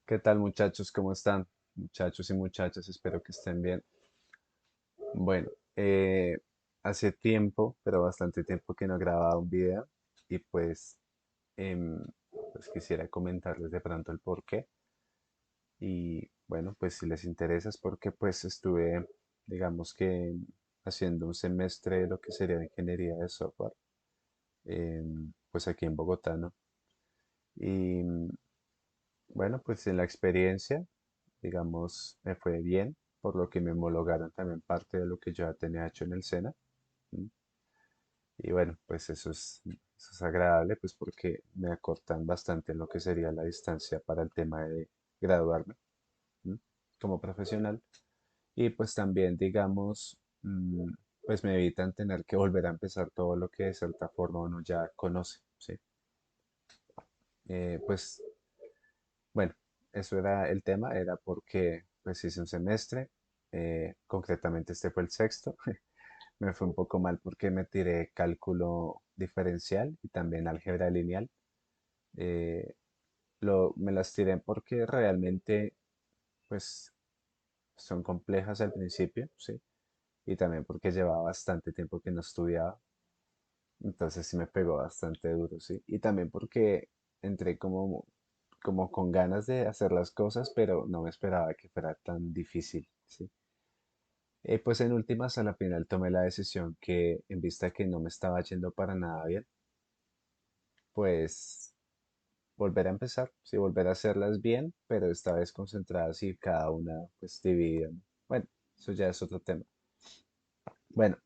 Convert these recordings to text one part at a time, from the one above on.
¿Qué tal muchachos? ¿Cómo están? Muchachos y muchachas, espero que estén bien. Bueno, hace tiempo, pero bastante tiempo que no grababa un video y em, pues quisiera comentarles de pronto el por qué. Y bueno, pues si les interesa es porque pues estuve, digamos que haciendo un semestre de lo que sería ingeniería de software, pues aquí en Bogotá, ¿no? Y bueno, pues en la experiencia digamos, me fue bien, por lo que me homologaron también parte de lo que yo ya tenía hecho en el SENA. ¿M? Y bueno, pues eso es agradable, pues porque me acortan bastante en lo que sería la distancia para el tema de graduarme, ¿m? Como profesional. Y pues también, digamos, pues me evitan tener que volver a empezar todo lo que de cierta forma uno ya conoce, ¿sí? Pues bueno, eso era el tema, era porque pues hice un semestre, concretamente este fue el sexto. Me fue un poco mal porque me tiré cálculo diferencial y también álgebra lineal. Eh, me las tiré porque realmente pues son complejas al principio, ¿sí? Y también porque llevaba bastante tiempo que no estudiaba, entonces sí me pegó bastante duro, ¿sí? Y también porque entré como con ganas de hacer las cosas, pero no me esperaba que fuera tan difícil, ¿sí? Pues en últimas, a la final tomé la decisión que en vista que no me estaba yendo para nada bien, pues volver a empezar, sí, volver a hacerlas bien, pero esta vez concentradas y cada una pues dividida, ¿no? Bueno, eso ya es otro tema. Bueno,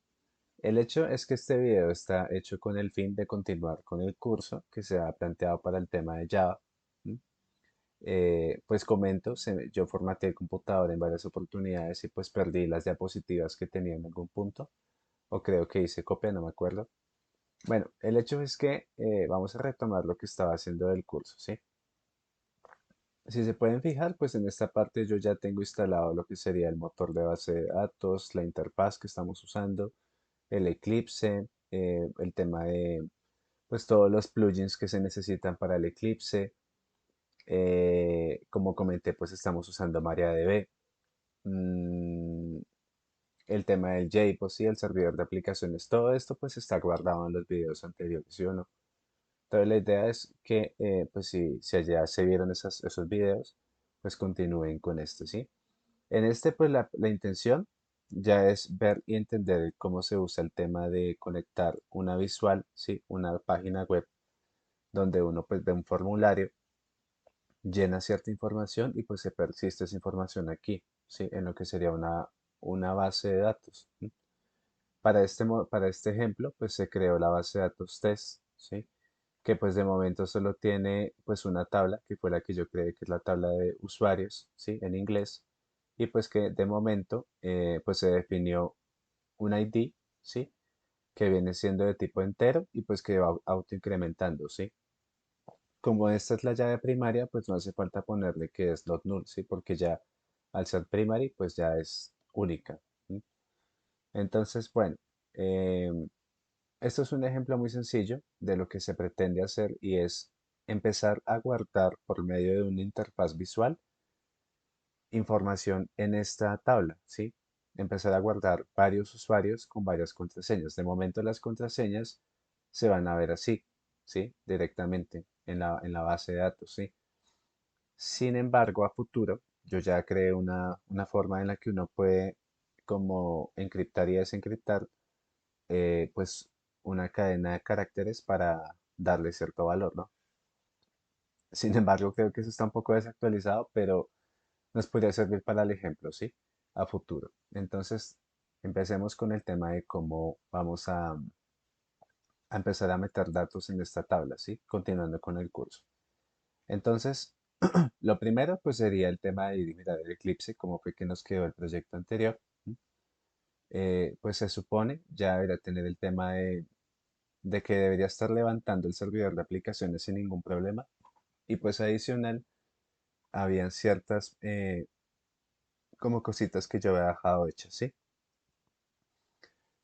el hecho es que este video está hecho con el fin de continuar con el curso que se ha planteado para el tema de Java. ¿M? Pues comento, yo formateé el computador en varias oportunidades y pues perdí las diapositivas que tenía en algún punto, o creo que hice copia, no me acuerdo. Bueno, el hecho es que vamos a retomar lo que estaba haciendo del curso, ¿sí? Si se pueden fijar, pues en esta parte yo ya tengo instalado lo que sería el motor de base de datos, la interfaz que estamos usando, el Eclipse, el tema de pues todos los plugins que se necesitan para el Eclipse. Como comenté, pues estamos usando MariaDB. Mm, el tema del JBoss y el servidor de aplicaciones, todo esto pues está guardado en los videos anteriores, ¿sí o no? Entonces la idea es que, pues si ya se vieron esos videos, pues continúen con esto, ¿sí? En este, pues la intención ya es ver y entender cómo se usa el tema de conectar una visual, ¿sí? Una página web donde uno pues ve un formulario, llena cierta información y pues se persiste esa información aquí, ¿sí? En lo que sería una base de datos. ¿Sí? Para este ejemplo, pues se creó la base de datos test, ¿sí? Que pues de momento solo tiene pues una tabla, que fue la que yo creé, que es la tabla de usuarios, ¿sí? En inglés, y pues que de momento pues se definió un ID, ¿sí? Que viene siendo de tipo entero y pues que va autoincrementando, ¿sí? Como esta es la llave primaria, pues no hace falta ponerle que es not null, ¿sí? Porque ya al ser primary, pues ya es única. ¿Sí? Entonces, bueno, em, esto es un ejemplo muy sencillo de lo que se pretende hacer y es empezar a guardar por medio de una interfaz visual información en esta tabla, ¿sí? Empezar a guardar varios usuarios con varias contraseñas. De momento las contraseñas se van a ver así, ¿sí? Directamente en la base de datos, ¿sí? Sin embargo, a futuro, yo ya creé una forma en la que uno puede como encriptar y desencriptar pues una cadena de caracteres para darle cierto valor, ¿no? Sin embargo, creo que eso está un poco desactualizado, pero nos podría servir para el ejemplo, ¿sí? A futuro. Entonces, empecemos con el tema de cómo vamos a empezar a meter datos en esta tabla, ¿sí? Continuando con el curso. Entonces, lo primero, pues sería el tema de mirar el eclipse, como fue que nos quedó el proyecto anterior. ¿Sí? Pues se supone ya debería tener el tema de que debería estar levantando el servidor de aplicaciones sin ningún problema. Y pues adicional, habían ciertas como cositas que yo había dejado hechas, ¿sí?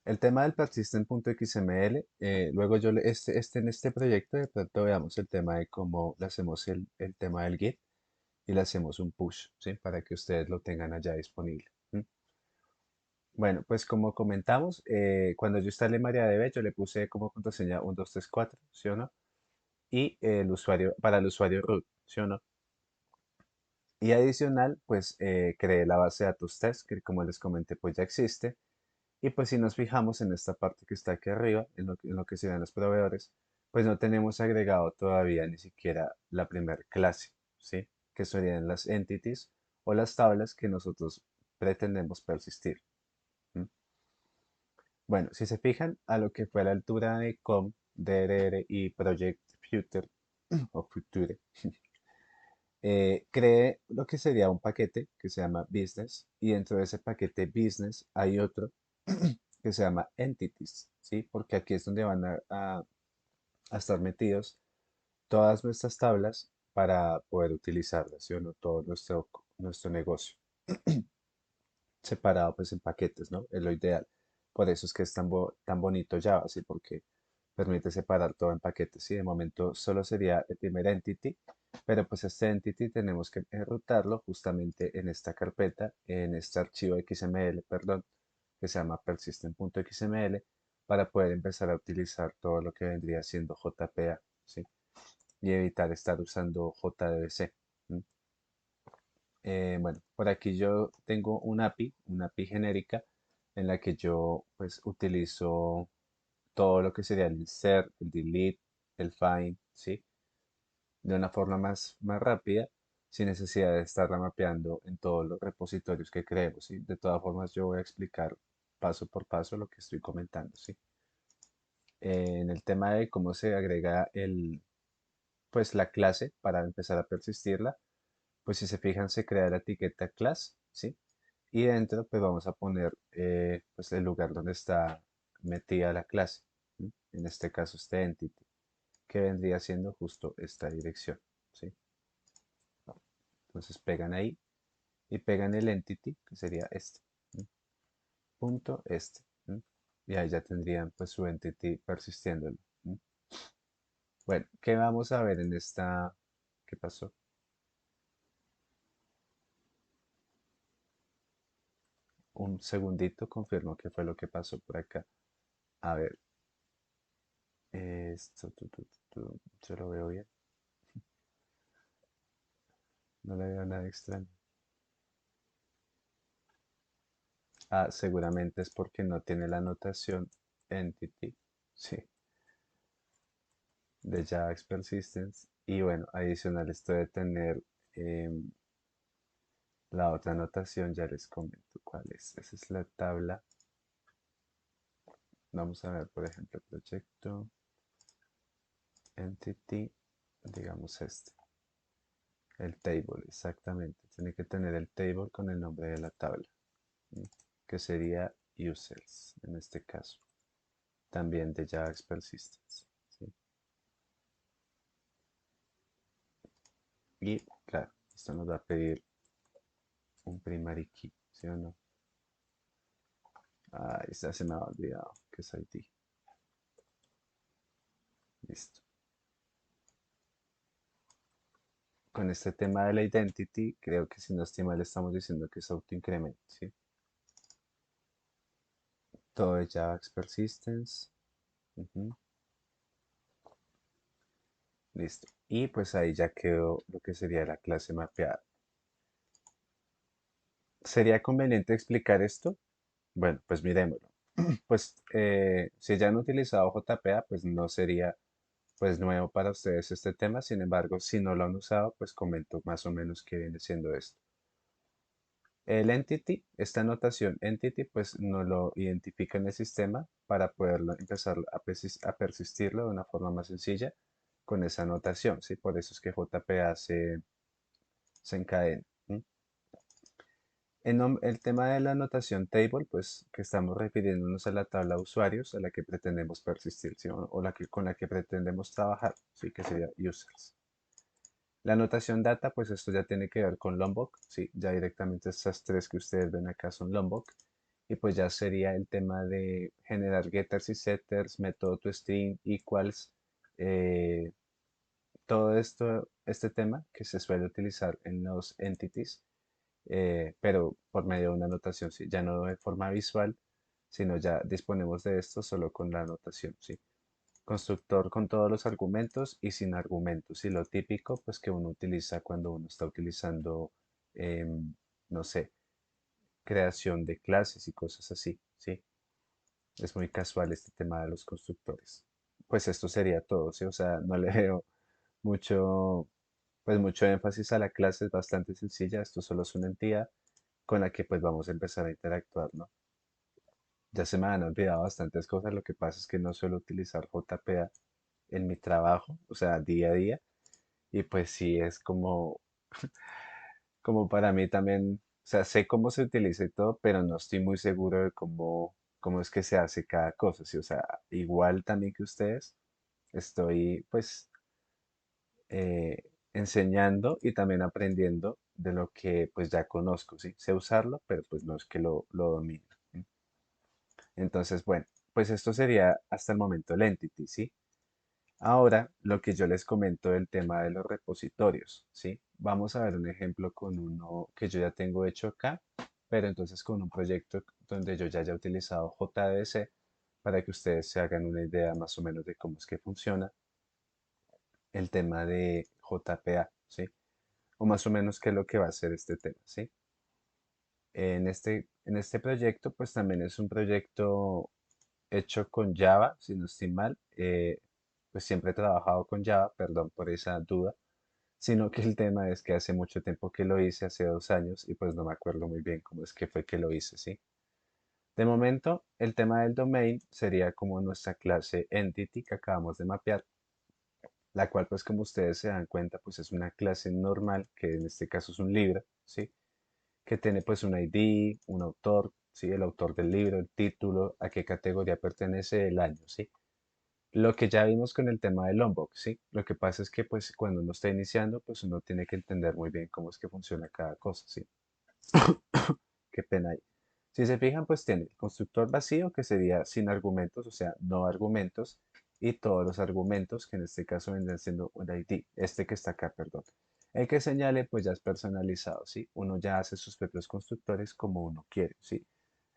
El tema del persistent.xml, luego en este proyecto de pronto veamos el tema de cómo le hacemos el tema del Git. y le hacemos un push, ¿sí? Para que ustedes lo tengan allá disponible. ¿M? Bueno, pues como comentamos, cuando yo instalé MariaDB, yo le puse como contraseña 1234, ¿sí o no? Y el usuario, para el usuario root, ¿sí o no? Y adicional, pues creé la base de datos test, que como les comenté, pues ya existe. Y pues si nos fijamos en esta parte que está aquí arriba, en lo que serían los proveedores, pues no tenemos agregado todavía ni siquiera la primer clase, ¿sí? Que serían las entities o las tablas que nosotros pretendemos persistir. ¿M? Bueno, si se fijan a lo que fue a la altura de com, DRR y Project Future o Future, creé lo que sería un paquete que se llama Business y dentro de ese paquete Business hay otro que se llama Entities, ¿sí? Porque aquí es donde van a estar metidos todas nuestras tablas para poder utilizarlas, ¿sí o no? Todo nuestro negocio separado pues en paquetes, ¿no? Es lo ideal. Por eso es que es tan bonito Java, ¿sí? Porque permite separar todo en paquetes, ¿sí? De momento solo sería el primer entity, pero pues este entity tenemos que enrutarlo justamente en esta carpeta, en este archivo XML, perdón, que se llama persistent.xml, para poder empezar a utilizar todo lo que vendría siendo JPA, ¿sí? Y evitar estar usando JDBC. ¿M? Bueno, por aquí yo tengo una API genérica en la que yo pues utilizo todo lo que sería el insert, el delete, el find, ¿sí? De una forma más rápida, sin necesidad de estar mapeando en todos los repositorios que creemos, ¿sí? De todas formas, yo voy a explicar paso por paso lo que estoy comentando, ¿sí? En el tema de cómo se agrega pues la clase para empezar a persistirla, pues si se fijan se crea la etiqueta class, ¿sí? Y dentro pues vamos a poner pues el lugar donde está metida la clase, ¿sí? En este caso este entity, que vendría siendo justo esta dirección, ¿sí? Entonces pegan ahí y pegan el entity, que sería este, ¿sí? Punto este, ¿sí? Y ahí ya tendrían pues su entity persistiéndolo, ¿sí? Bueno, ¿qué vamos a ver en esta? ¿Qué pasó? Un segundito, confirmo qué fue lo que pasó por acá. A ver, esto, yo lo veo bien. No le veo nada extraño. Ah, seguramente es porque no tiene la notación entity, sí, de JAX Persistence. Y bueno, adicional esto de tener em, la otra notación, ya les comento cuál es. Esa es la tabla. Vamos a ver, por ejemplo, proyecto, entity, digamos este. El table, exactamente. Tiene que tener el table con el nombre de la tabla, ¿sí? Que sería users en este caso. También de JAX Persistence, ¿sí? Y claro, esto nos va a pedir un primary key, ¿sí o no? Ah, esta se me ha olvidado, que es ID. Listo. Con este tema de la identity, creo que si no estoy mal estamos diciendo que es autoincrement, ¿sí? Todo es JAX Persistence. Ujú. Listo. Y pues ahí ya quedó lo que sería la clase mapeada. ¿Sería conveniente explicar esto? Bueno, pues miremoslo. Pues si ya han utilizado JPA, pues no sería pues nuevo para ustedes este tema. Sin embargo, si no lo han usado, pues comento más o menos qué viene siendo esto. El entity, esta notación entity, pues nos lo identifica en el sistema para poderlo empezar a persistirlo de una forma más sencilla con esa notación, ¿sí? Por eso es que JPA se encadena. ¿M? El tema de la notación table, pues que estamos refiriéndonos a la tabla de usuarios a la que pretendemos persistir, ¿sí? O con la que pretendemos trabajar, ¿sí? Que sería users. La notación data, pues esto ya tiene que ver con Lombok, ¿sí? Ya directamente estas tres que ustedes ven acá son Lombok. Y pues ya sería el tema de generar getters y setters, método toString, equals, eh, todo esto, este tema que se suele utilizar en los entities, pero por medio de una anotación, ¿sí? Ya no de forma visual, sino ya disponemos de esto solo con la anotación, ¿sí? Constructor con todos los argumentos y sin argumentos. Y lo típico, pues que uno utiliza cuando uno está utilizando, no sé, creación de clases y cosas así, ¿sí? Es muy casual este tema de los constructores. Pues esto sería todo, ¿sí? O sea, no le veo mucho, pues mucho énfasis a la clase, es bastante sencilla. Esto solo es una entidad con la que pues vamos a empezar a interactuar, ¿no? Ya se me han olvidado bastantes cosas, lo que pasa es que no suelo utilizar JPA en mi trabajo, o sea, día a día, y pues sí es como para mí también, o sea, sé cómo se utiliza y todo, pero no estoy muy seguro de cómo es que se hace cada cosa, ¿sí? O sea, igual también que ustedes, estoy pues eh, enseñando y también aprendiendo de lo que pues ya conozco, ¿sí? Sé usarlo, pero pues no es que lo domine. ¿Sí? Entonces, bueno, pues esto sería hasta el momento el entity, ¿sí? Ahora, lo que yo les comento del tema de los repositorios, ¿sí? Vamos a ver un ejemplo con uno que yo ya tengo hecho acá, pero entonces con un proyecto donde yo ya haya utilizado JDBC para que ustedes se hagan una idea más o menos de cómo es que funciona el tema de JPA, ¿sí? O más o menos qué es lo que va a hacer este tema, ¿sí? En este proyecto, pues también es un proyecto hecho con Java, si no estoy mal. Pues siempre he trabajado con Java, perdón por esa duda, sino que el tema es que hace mucho tiempo que lo hice, hace 2 años, y pues no me acuerdo muy bien cómo es que fue que lo hice, ¿sí? De momento, el tema del domain sería como nuestra clase entity que acabamos de mapear, la cual pues como ustedes se dan cuenta, pues es una clase normal, que en este caso es un libro, ¿sí? Que tiene pues un ID, un autor, ¿sí? El autor del libro, el título, a qué categoría pertenece, el año, ¿sí? Lo que ya vimos con el tema del Lombok, ¿sí? Lo que pasa es que pues cuando uno está iniciando, pues uno tiene que entender muy bien cómo es que funciona cada cosa, ¿sí? Qué pena ahí. Si se fijan, pues tiene el constructor vacío, que sería sin argumentos, o sea, no argumentos, y todos los argumentos, que en este caso vendrían siendo un ID, este que está acá, perdón. El que señale, pues ya es personalizado, ¿sí? Uno ya hace sus propios constructores como uno quiere, ¿sí?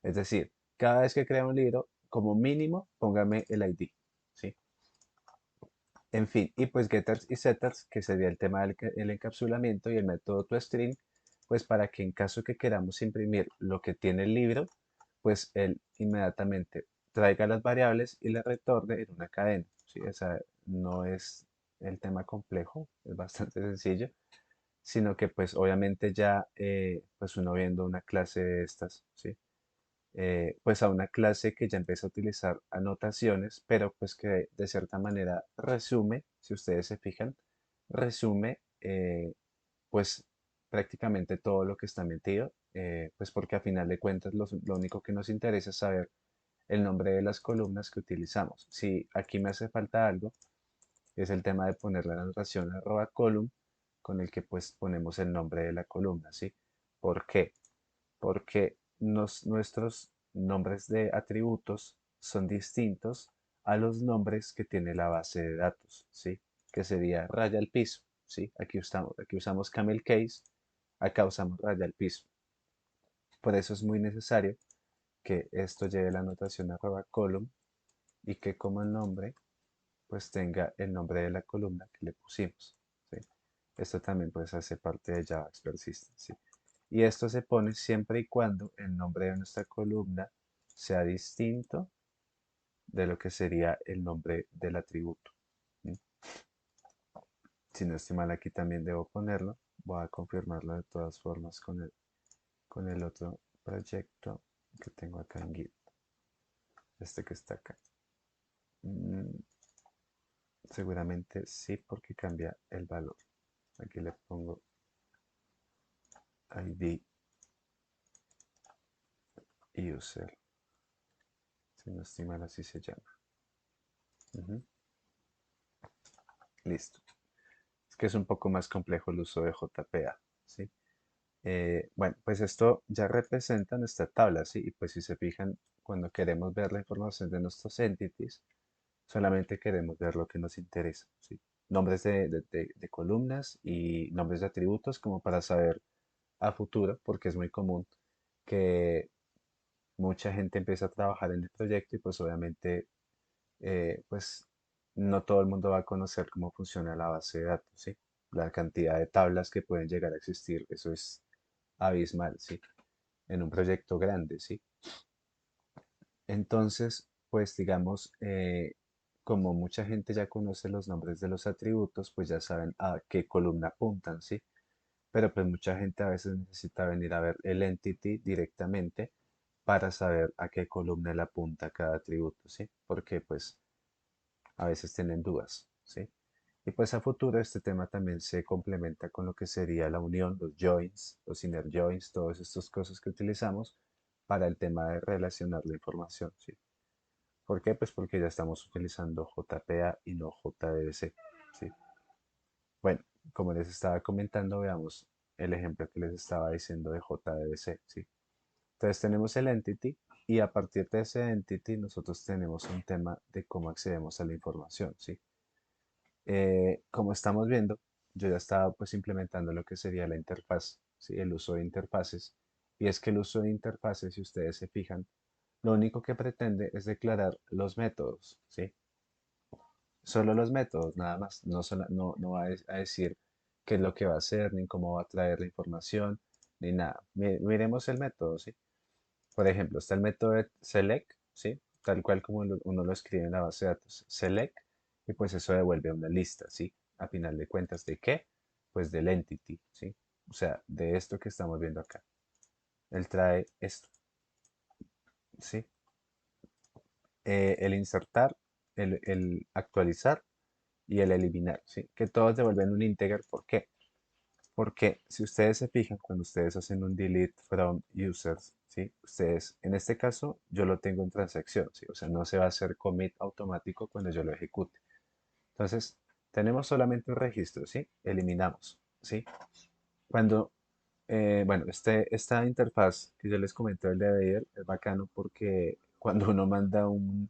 Es decir, cada vez que crea un libro, como mínimo, póngame el ID, ¿sí? En fin, y pues getters y setters, que sería el tema del el encapsulamiento y el método toString, pues para que en caso que queramos imprimir lo que tiene el libro, pues él inmediatamente traiga las variables y las retorne en una cadena. ¿Sí? Esa no es el tema complejo, es bastante sencillo, sino que pues obviamente ya pues uno viendo una clase de estas, ¿sí? Pues a una clase que ya empieza a utilizar anotaciones, pero pues que de cierta manera resume, si ustedes se fijan, resume pues prácticamente todo lo que está metido, pues porque a final de cuentas lo único que nos interesa es saber el nombre de las columnas que utilizamos. Si aquí me hace falta algo, es el tema de poner la anotación @column con el que pues ponemos el nombre de la columna, ¿sí? ¿Por qué? Porque nuestros nombres de atributos son distintos a los nombres que tiene la base de datos, ¿sí? Que sería raya al piso, ¿sí? Aquí usamos camel case, acá usamos raya al piso. Por eso es muy necesario que esto lleve la anotación @column y que como nombre pues tenga el nombre de la columna que le pusimos, ¿sí? Esto también pues hace parte de Java Persistent, ¿sí? Y esto se pone siempre y cuando el nombre de nuestra columna sea distinto de lo que sería el nombre del atributo. ¿Sí? Si no estoy mal, aquí también debo ponerlo. Voy a confirmarlo de todas formas con el otro proyecto que tengo acá en Git. Este que está acá. Mm, Seguramente sí, porque cambia el valor. Aquí le pongo ID user. Si no estoy mal, así se llama. Ujú. Listo. Es que es un poco más complejo el uso de JPA, ¿sí? Bueno, pues esto ya representa nuestra tabla, ¿sí? Y pues si se fijan, cuando queremos ver la información de nuestros entities, solamente queremos ver lo que nos interesa, ¿sí? nombres de columnas y nombres de atributos como para saber a futuro, porque es muy común que mucha gente empieza a trabajar en el proyecto y pues obviamente pues no todo el mundo va a conocer cómo funciona la base de datos, ¿sí? La cantidad de tablas que pueden llegar a existir, eso es abismal, ¿sí? En un proyecto grande, ¿sí? Entonces, pues digamos, como mucha gente ya conoce los nombres de los atributos, pues ya saben a qué columna apuntan, ¿sí? Pero pues mucha gente a veces necesita venir a ver el entity directamente para saber a qué columna le apunta cada atributo, ¿sí? Porque pues a veces tienen dudas, ¿sí? Y pues a futuro este tema también se complementa con lo que sería la unión, los joins, los inner joins, todas estas cosas que utilizamos para el tema de relacionar la información, ¿sí? ¿Por qué? Pues porque ya estamos utilizando JPA y no JDBC, ¿sí? Bueno, como les estaba comentando, veamos el ejemplo que les estaba diciendo de JDBC, ¿sí? Entonces tenemos el entity y a partir de ese entity nosotros tenemos un tema de cómo accedemos a la información, ¿sí? Como estamos viendo, yo ya estaba pues implementando lo que sería la interfaz, ¿sí? El uso de interfaces. Y es que el uso de interfaces, si ustedes se fijan, lo único que pretende es declarar los métodos, ¿sí? Solo los métodos, nada más. No, no va a decir qué es lo que va a hacer, ni cómo va a traer la información, ni nada. Miremos el método, ¿sí? Por ejemplo, está el método de select, ¿sí? Tal cual como uno lo escribe en la base de datos, select, y pues eso devuelve una lista, ¿sí? A final de cuentas, ¿de qué? Pues del entity, ¿sí? O sea, de esto que estamos viendo acá. Él trae esto, ¿sí? El insertar, el actualizar y el eliminar, ¿sí? Que todos devuelven un integer, ¿por qué? Porque si ustedes se fijan, cuando ustedes hacen un delete from users, ¿sí? Ustedes, en este caso, yo lo tengo en transacción, ¿sí? O sea, no se va a hacer commit automático cuando yo lo ejecute. Entonces, tenemos solamente un registro, ¿sí? Eliminamos, ¿sí? Cuando, bueno, esta interfaz que yo les comenté el de ayer es bacano porque cuando uno manda un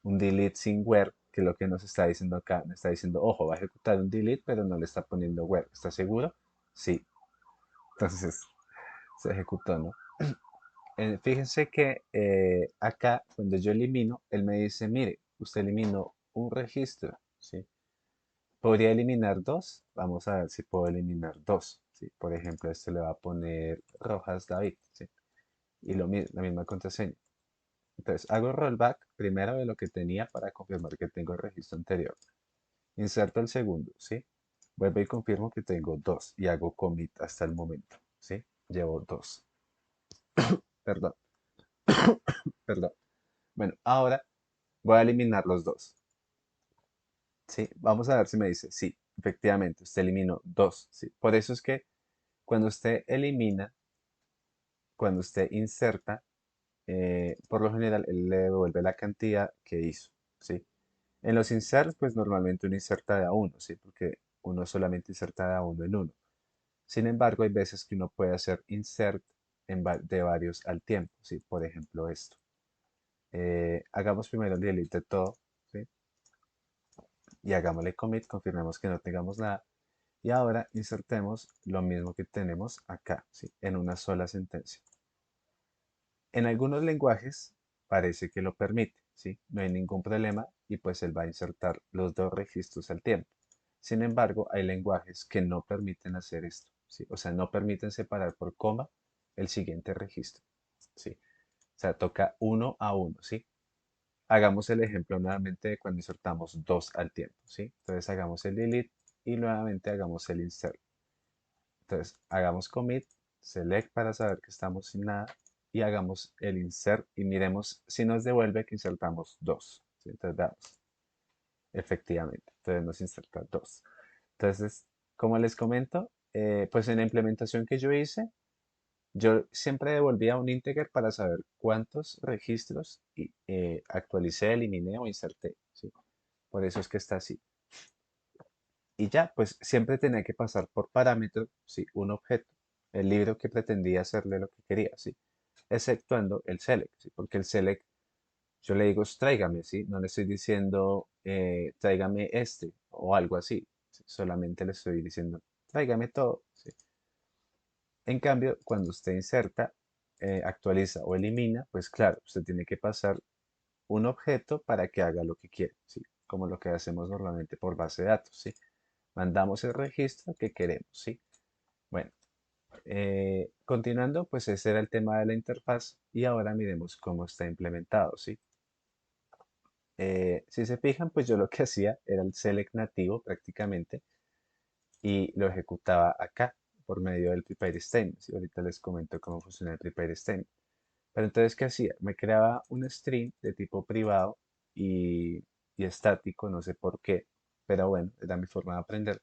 delete sin where, que es lo que nos está diciendo acá, me está diciendo, ojo, va a ejecutar un delete, pero no le está poniendo where. ¿Está seguro? Sí. Entonces se ejecutó, ¿no? Fíjense que acá, cuando yo elimino, él me dice, mire, usted eliminó un registro, ¿sí? ¿Podría eliminar dos? Vamos a ver si puedo eliminar dos, ¿sí? Por ejemplo, este le va a poner Rojas David, ¿sí? Y la misma contraseña. Entonces, hago rollback primero de lo que tenía para confirmar que tengo el registro anterior. Inserto el segundo, ¿sí? Vuelvo y confirmo que tengo dos y hago commit hasta el momento, ¿sí? Llevo dos. Perdón, perdón. Bueno, ahora voy a eliminar los dos. ¿Sí? Vamos a ver si me dice, sí, efectivamente, usted eliminó dos. ¿Sí? Por eso es que cuando usted elimina, cuando usted inserta, por lo general él le devuelve la cantidad que hizo. ¿Sí? En los inserts, pues normalmente uno inserta de a uno, ¿sí? Porque uno solamente inserta de a uno en uno. Sin embargo, hay veces que uno puede hacer insert de varios al tiempo, ¿sí? Por ejemplo, esto. Hagamos primero el delete de todo, ¿sí? Y hagámosle commit, confirmemos que no tengamos nada. Y ahora insertemos lo mismo que tenemos acá, ¿sí? En una sola sentencia. En algunos lenguajes parece que lo permite, ¿sí? No hay ningún problema y pues él va a insertar los dos registros al tiempo. Sin embargo, hay lenguajes que no permiten hacer esto, ¿sí? O sea, no permiten separar por coma el siguiente registro, ¿sí? O sea, toca uno a uno, ¿sí? Hagamos el ejemplo nuevamente de cuando insertamos dos al tiempo, ¿sí? Entonces hagamos el delete y nuevamente hagamos el insert. Entonces hagamos commit, select para saber que estamos sin nada y hagamos el insert y miremos si nos devuelve que insertamos dos, ¿sí? Entonces veamos, efectivamente, entonces nos inserta dos. Entonces, como les comento, pues en la implementación que yo hice, yo siempre devolvía un integer para saber cuántos registros actualicé, eliminé o inserté, ¿sí? Por eso es que está así. Y ya, pues siempre tenía que pasar por parámetro, ¿sí? Un objeto, el libro que pretendía hacerle lo que quería, ¿sí? Exceptuando el select, ¿sí? Porque el select, yo le digo, tráigame, ¿sí? No le estoy diciendo, tráigame este o algo así. ¿sí? Solamente le estoy diciendo, tráigame todo, ¿sí? En cambio, cuando usted inserta, actualiza o elimina, pues claro, usted tiene que pasar un objeto para que haga lo que quiere, ¿sí? Como lo que hacemos normalmente por base de datos, ¿sí? Mandamos el registro que queremos, ¿sí? Bueno, continuando, pues ese era el tema de la interfaz y ahora miremos cómo está implementado, ¿sí? Si se fijan, pues yo lo que hacía era el select nativo prácticamente y lo ejecutaba acá por medio del prepare statement, ¿sí? Ahorita les comento cómo funciona el prepare statement. Pero entonces, ¿qué hacía? Me creaba un string de tipo privado y, y estático, no sé por qué, pero bueno, era mi forma de aprender.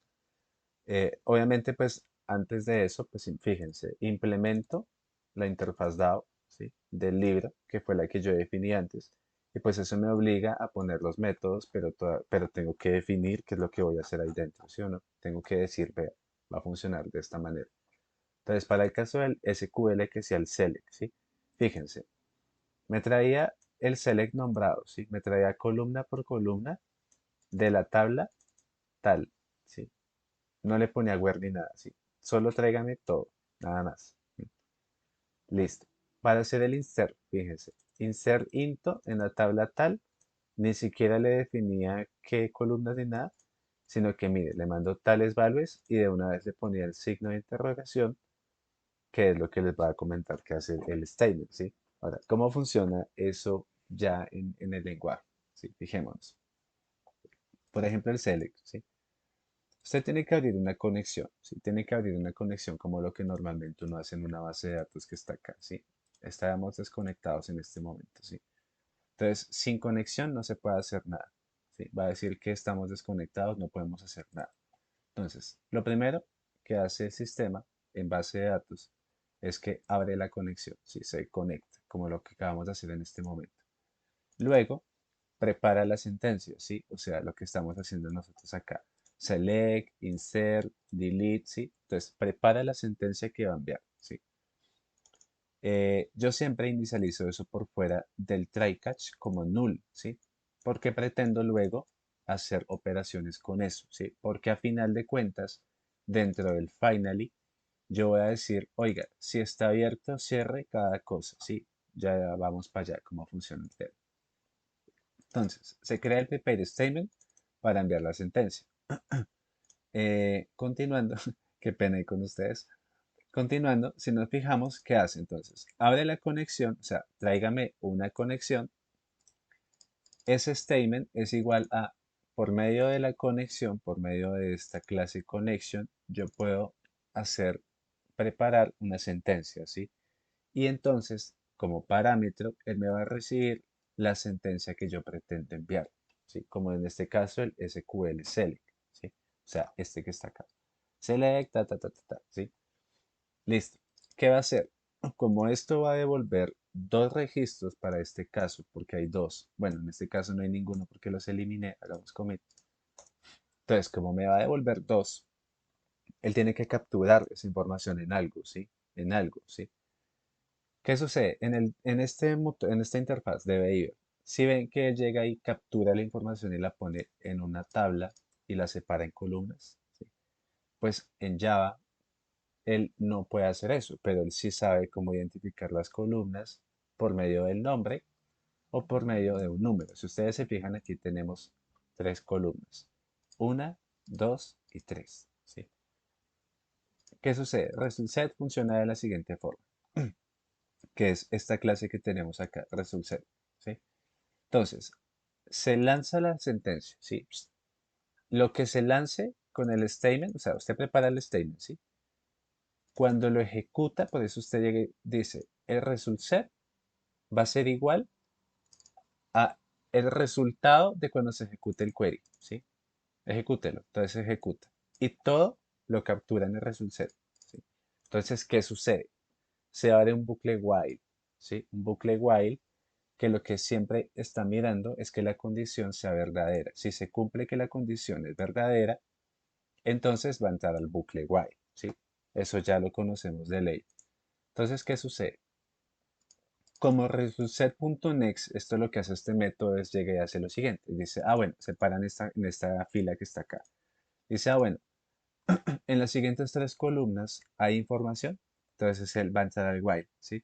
Obviamente, pues antes de eso, pues fíjense, implemento la interfaz DAO, ¿sí? Del libro, que fue la que yo definí antes, y pues eso me obliga a poner los métodos, pero tengo que definir qué es lo que voy a hacer ahí dentro, ¿sí o no? Tengo que decir, vea, va a funcionar de esta manera. Entonces, para el caso del SQL, que sea el select, ¿sí? Fíjense, me traía el select nombrado, ¿sí? Me traía columna por columna de la tabla tal, ¿sí? No le ponía where ni nada, ¿sí? Solo tráigame todo, nada más. Listo. Para hacer el insert, fíjense, insert into en la tabla tal, ni siquiera le definía qué columnas ni nada, sino que mire, le mando tales values y de una vez le ponía el signo de interrogación, que es lo que les va a comentar que hace el statement, ¿sí? Ahora, ¿cómo funciona eso ya en el lenguaje? ¿Sí? Fijémonos. Por ejemplo, el select, ¿sí? Usted tiene que abrir una conexión, ¿sí? Tiene que abrir una conexión como lo que normalmente uno hace en una base de datos que está acá, ¿sí? Estábamos desconectados en este momento, ¿sí? Entonces, sin conexión no se puede hacer nada, ¿sí? Va a decir que estamos desconectados, no podemos hacer nada. Entonces, lo primero que hace el sistema en base de datos es que abre la conexión, ¿sí? Se conecta, como lo que acabamos de hacer en este momento. Luego, prepara la sentencia, ¿sí? O sea, lo que estamos haciendo nosotros acá. Select, insert, delete, ¿sí? Entonces, prepara la sentencia que va a enviar, ¿sí? Yo siempre inicializo eso por fuera del try catch como null, ¿sí? Porque pretendo luego hacer operaciones con eso, ¿sí? Porque a final de cuentas, dentro del finally, yo voy a decir, oiga, si está abierto, cierre cada cosa, ¿sí? Ya vamos para allá, cómo funciona el tema. Entonces, se crea el prepare statement para enviar la sentencia. Continuando, qué pena ahí con ustedes. Continuando, si nos fijamos, ¿qué hace entonces? Abre la conexión, o sea, tráigame una conexión. Ese statement es igual a, por medio de la conexión, por medio de esta clase connection, yo puedo preparar una sentencia, ¿sí? Y entonces, como parámetro, él me va a recibir la sentencia que yo pretendo enviar, ¿sí? Como en este caso el SQL select, ¿sí? O sea, este que está acá. Select, ¿sí? Listo. ¿Qué va a hacer? Como esto va a devolver dos registros para este caso, porque hay dos. Bueno, en este caso no hay ninguno porque los eliminé. Hagamos commit. Entonces, como me va a devolver dos, él tiene que capturar esa información en algo, ¿sí? En algo, ¿sí? ¿Qué sucede? En esta interfaz de Beaver, si ven que él llega y captura la información y la pone en una tabla y la separa en columnas, ¿sí? Pues en Java él no puede hacer eso, pero él sí sabe cómo identificar las columnas por medio del nombre o por medio de un número. Si ustedes se fijan, aquí tenemos tres columnas. Una, dos y tres, ¿sí? ¿Qué sucede? ResultSet funciona de la siguiente forma, que es esta clase que tenemos acá, ResultSet, ¿sí? Entonces, se lanza la sentencia, ¿sí? Lo que se lance con el statement, o sea, usted prepara el statement, ¿sí? Cuando lo ejecuta, por eso usted dice, el result set va a ser igual a el resultado de cuando se ejecute el query, ¿sí? Ejecútelo, entonces ejecuta. Y todo lo captura en el result set, ¿sí? Entonces, ¿qué sucede? Se abre un bucle while, ¿sí? Un bucle while que lo que siempre está mirando es que la condición sea verdadera. Si se cumple que la condición es verdadera, entonces va a entrar al bucle while, ¿sí? Eso ya lo conocemos de ley. Entonces, ¿qué sucede? Como resultSet.next, esto lo que hace este método es llegar y hace lo siguiente. Dice, ah, bueno, se para en esta fila que está acá. Dice, ah, bueno, en las siguientes tres columnas hay información. Entonces él va a entrar al while, ¿sí?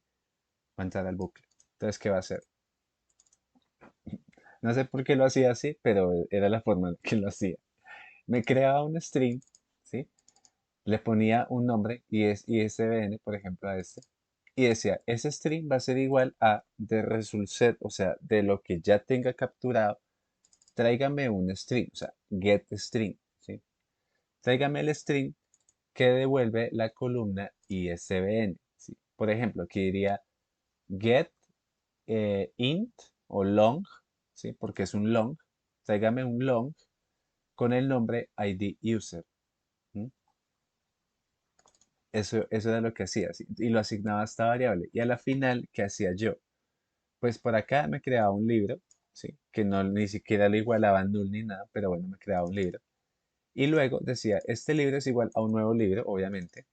Va a entrar al bucle. Entonces, ¿qué va a hacer? No sé por qué lo hacía así, pero era la forma en que lo hacía. Me creaba un string, ¿sí? Le ponía un nombre y es ISBN, por ejemplo, a este. Y decía, ese string va a ser igual a de result set, o sea, de lo que ya tenga capturado, tráigame un string, o sea, get string, ¿sí? Tráigame el string que devuelve la columna ISBN, ¿sí? Por ejemplo, aquí diría get int o long, ¿sí? Porque es un long. Tráigame un long con el nombre ID user. ¿Mm? Eso era lo que hacía, ¿sí? Y lo asignaba a esta variable. Y a la final, ¿qué hacía yo? Pues por acá me creaba un libro, ¿sí? Que no ni siquiera lo igualaba en null ni nada, pero bueno, me creaba un libro. Y luego decía, este libro es igual a un nuevo libro, obviamente.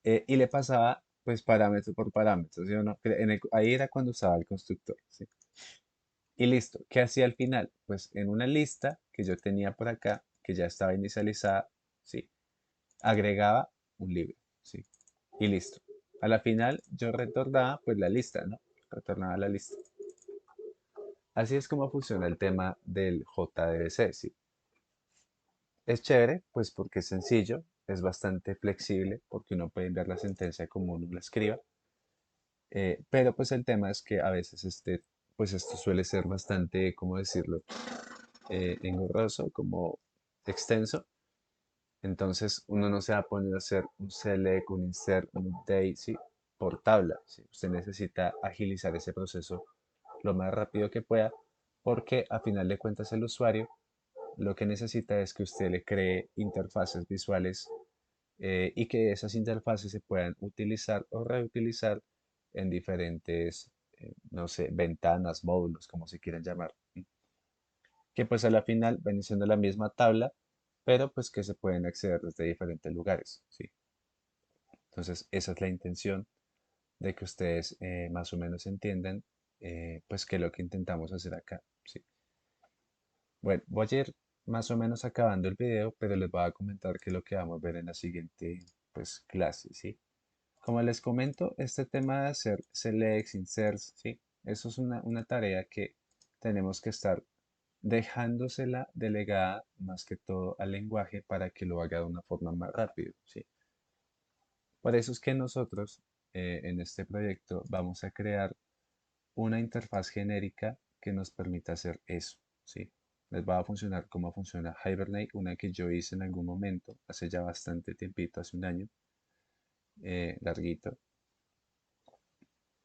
Y le pasaba, pues, parámetro por parámetro, ¿sí o no? Ahí era cuando usaba el constructor, ¿sí? Y listo. ¿Qué hacía al final? Pues en una lista que yo tenía por acá, que ya estaba inicializada, ¿sí? Agregaba un libro, ¿sí? Y listo. A la final yo retornaba pues la lista, ¿no? Retornaba la lista. Así es como funciona el tema del JDBC, ¿sí? Es chévere, pues porque es sencillo, es bastante flexible, porque uno puede enviar la sentencia como uno la escriba. Pero pues el tema es que a veces pues esto suele ser bastante, ¿cómo decirlo? Engorroso, como extenso. Entonces uno no se va a poner a hacer un select, un insert, un update, ¿sí? Por tabla, ¿sí? Usted necesita agilizar ese proceso lo más rápido que pueda porque a final de cuentas el usuario lo que necesita es que usted le cree interfaces visuales y que esas interfaces se puedan utilizar o reutilizar en diferentes, no sé, ventanas, módulos, como se quieran llamar. Que pues a la final ven siendo la misma tabla, pero pues que se pueden acceder desde diferentes lugares, ¿sí? Entonces esa es la intención de que ustedes más o menos entiendan pues qué es lo que intentamos hacer acá, ¿sí? Bueno, voy a ir más o menos acabando el video, pero les voy a comentar qué es lo que vamos a ver en la siguiente pues clase, ¿sí? Como les comento, este tema de hacer selects, inserts, ¿sí? Eso es una tarea que tenemos que estar dejándosela delegada más que todo al lenguaje para que lo haga de una forma más rápido, ¿sí? Por eso es que nosotros en este proyecto vamos a crear una interfaz genérica que nos permita hacer eso, ¿sí? Les va a funcionar como funciona Hibernate, una que yo hice en algún momento, hace ya bastante tiempito, hace un año, larguito,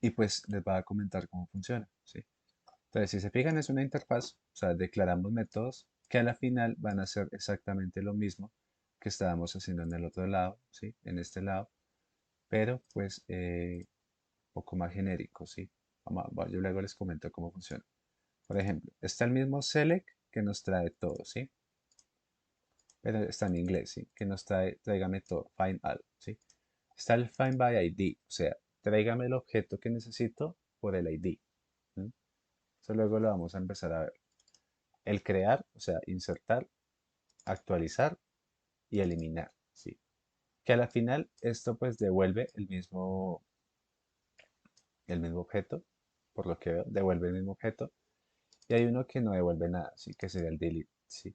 y pues les va a comentar cómo funciona, ¿sí? Entonces, si se fijan, es una interfaz, o sea, declaramos métodos que a la final van a ser exactamente lo mismo que estábamos haciendo en el otro lado, ¿sí? En este lado, pero pues un poco más genérico, ¿sí? Yo luego les comento cómo funciona. Por ejemplo, está el mismo select que nos trae todo, ¿sí? Pero está en inglés, ¿sí? Que nos trae, tráigame todo, find all, ¿sí? Está el find by ID, o sea, tráigame el objeto que necesito por el ID. ¿Sí? Eso luego lo vamos a empezar a ver. El crear, o sea, insertar, actualizar y eliminar, ¿sí? Que a la final esto pues devuelve el mismo objeto, por lo que veo, devuelve el mismo objeto. Y hay uno que no devuelve nada, ¿sí? Que sería el delete, ¿sí?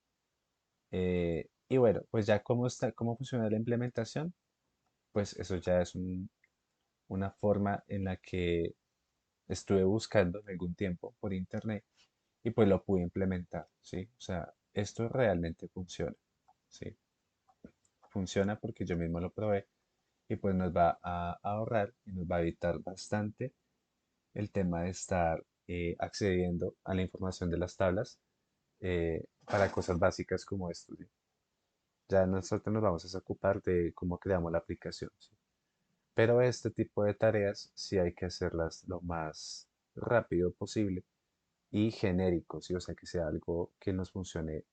Y bueno, pues ya cómo funciona la implementación, pues eso ya es una forma en la que estuve buscando en algún tiempo por internet y pues lo pude implementar, ¿sí? O sea, esto realmente funciona, ¿sí? Funciona porque yo mismo lo probé y pues nos va a ahorrar y nos va a evitar bastante el tema de estar accediendo a la información de las tablas para cosas básicas como esto, ¿sí? Ya nosotros nos vamos a ocupar de cómo creamos la aplicación, ¿sí? Pero este tipo de tareas sí hay que hacerlas lo más rápido posible y genérico, ¿sí? O sea, que sea algo que nos funcione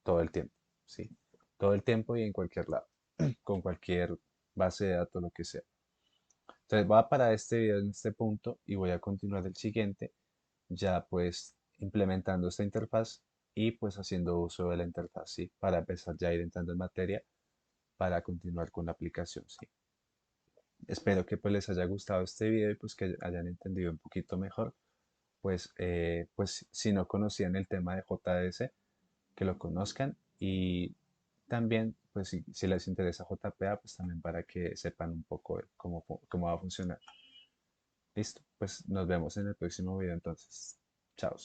todo el tiempo, ¿sí? Todo el tiempo y en cualquier lado, con cualquier base de datos, lo que sea. Entonces voy a parar este video en este punto y voy a continuar el siguiente, ya pues implementando esta interfaz y pues haciendo uso de la interfaz, ¿sí? Para empezar ya a ir entrando en materia para continuar con la aplicación, ¿sí? Espero que pues les haya gustado este video y pues que hayan entendido un poquito mejor. Pues si no conocían el tema de JS, que lo conozcan y también pues si les interesa JPA, pues también para que sepan un poco de cómo va a funcionar. Listo, pues nos vemos en el próximo video entonces. Chao.